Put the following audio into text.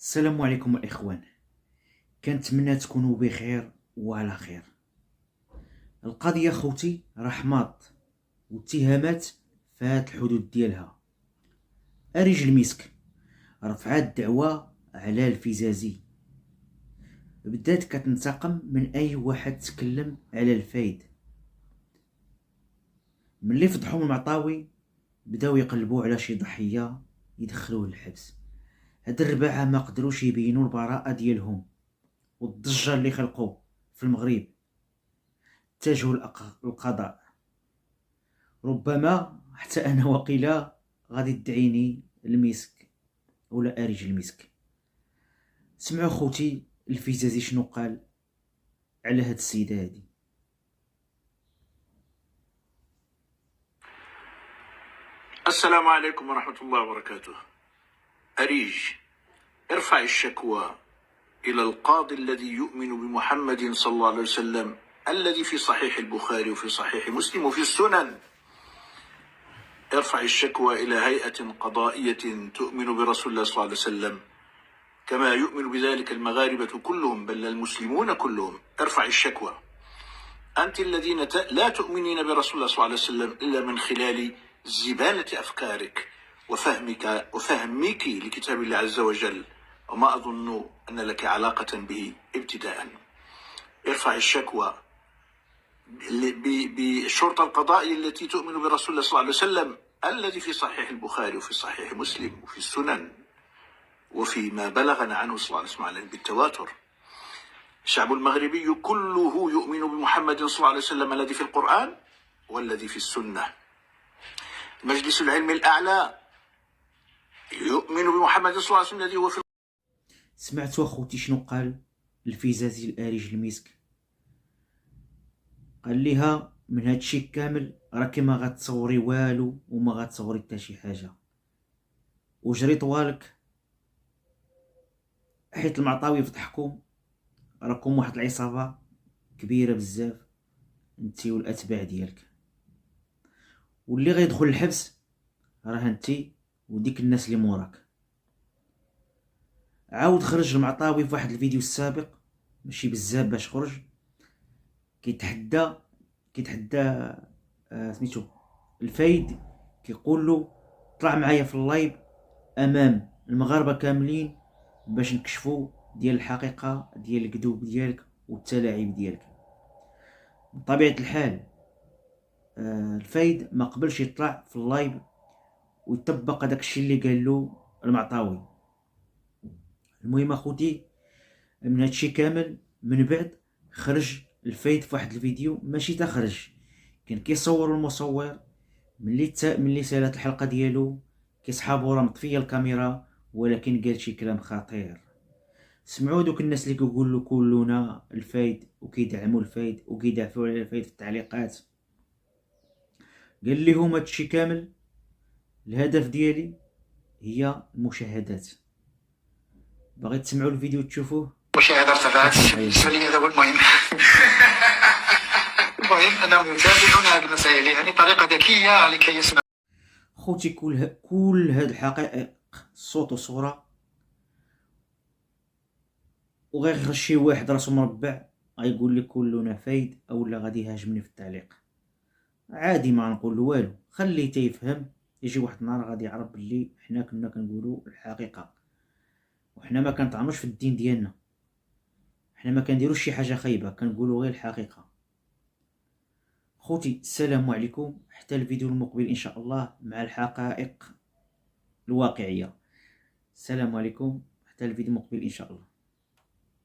السلام عليكم الإخوان. كنتمنى تكونوا بخير وعلى خير. القضية خوتي راه حماط واتهامات فهاد الحدود ديالها. أريج المسك رفعات دعوة على الفزازي، بدات كتنتقم من أي واحد تكلم على الفايد. ملي فضحوا المعطاوي بداو يقلبوا على شي ضحية يدخلوه للحبس. هاد الرباعة ما قدروش يبينوا البراءة ديالهم، والضجة اللي خلقوا في المغرب اتجهوا القضاء. ربما حتى انا وقيلا غادي تدعيني المسك ولا اريج المسك. سمعوا خوتي الفزازي شنو قال على هاد السيده هادي. السلام عليكم ورحمة الله وبركاته. أريج، ارفع الشكوى إلى القاضي الذي يؤمن بمحمد صلى الله عليه وسلم الذي في صحيح البخاري وفي صحيح مسلم وفي السنن. ارفع الشكوى إلى هيئة قضائية تؤمن برسول الله صلى الله عليه وسلم كما يؤمن بذلك المغاربة كلهم، بل المسلمون كلهم. ارفع الشكوى. أنت الذين لا تؤمنين برسول الله صلى الله عليه وسلم إلا من خلال زبالة أفكارك وفهمك لكتاب الله عز وجل، وما أظن أن لك علاقة به ابتداء. ارفع الشكوى بالشرطة القضائية التي تؤمن برسول الله صلى الله عليه وسلم الذي في صحيح البخاري وفي صحيح مسلم وفي السنن وفيما بلغنا عنه صلى الله عليه وسلم بالتواتر. الشعب المغربي كله يؤمن بمحمد صلى الله عليه وسلم الذي في القرآن والذي في السنة. المجلس العلمي الأعلى يؤمن بمحمد صلى الله عليه وسلم الذي هو في. سمعتوا اخوتي شنو قال الفزازي الاريج المسك؟ قال ليها من هادشي كامل راكي ما غتصوري والو وما غتصوري حتى شي حاجه، وجري طوالك حيت المعطاوي فضحكم. راكم واحد العصابه كبيره بزاف انتي والاتباع ديالك، واللي غيدخل الحبس راه انتي وديك الناس اللي موراك. عاود خرج المعطاوي في واحد الفيديو السابق، ماشي بزاف باش خرج، كيتحدى سميتو الفايد، كيقول له طلع معايا في اللايف امام المغاربه كاملين باش نكشفوا ديال الحقيقه ديال الكذوب ديالك والتلاعب ديالك. بطبيعه الحال الفايد ما قبلش يطلع في اللايف ويطبق هذاك الشيء اللي قال له المعطاوي. المهم اخوتي من هادشي كامل من بعد خرج الفايد في واحد الفيديو، ماشي تخرج، كان كيصور المصور ملي سالات الحلقه ديالو كيصحابو راه مطفيه الكاميرا، ولكن قال شي كلام خطير. سمعوا دوك الناس اللي كيقولوا كلنا الفايد وكيدعموا الفايد وكيدافعوا على الفايد في التعليقات. قال لهم هادشي كامل الهدف ديالي هي المشاهدات. باغي تسمعوا الفيديو تشوفوه؟ مشاهدة ارتفعت بالنسبة لي، هذا هو المهم. المهم أنهم يتابعون هذه المسائل، يعني طريقة ذكية لكي يسمع. خوتي كل هاد الحقائق صوت وصورة، وغير شي واحد راسو مربع غيقول لي كلنا فايد اولا غادي يهاجمني في التعليق. عادي ما نقول له والو، خليه تيفهم، يجي واحد النهار غادي يعرف بلي حنا كنا كنقولوا الحقيقه، وحنا ما كنطعنوش في الدين ديالنا، حنا ما كنديروش شي حاجه خايبه، كنقولوا غير الحقيقه. خوتي السلام عليكم، حتى الفيديو المقبل ان شاء الله مع الحقائق الواقعيه. السلام عليكم، حتى الفيديو المقبل ان شاء الله.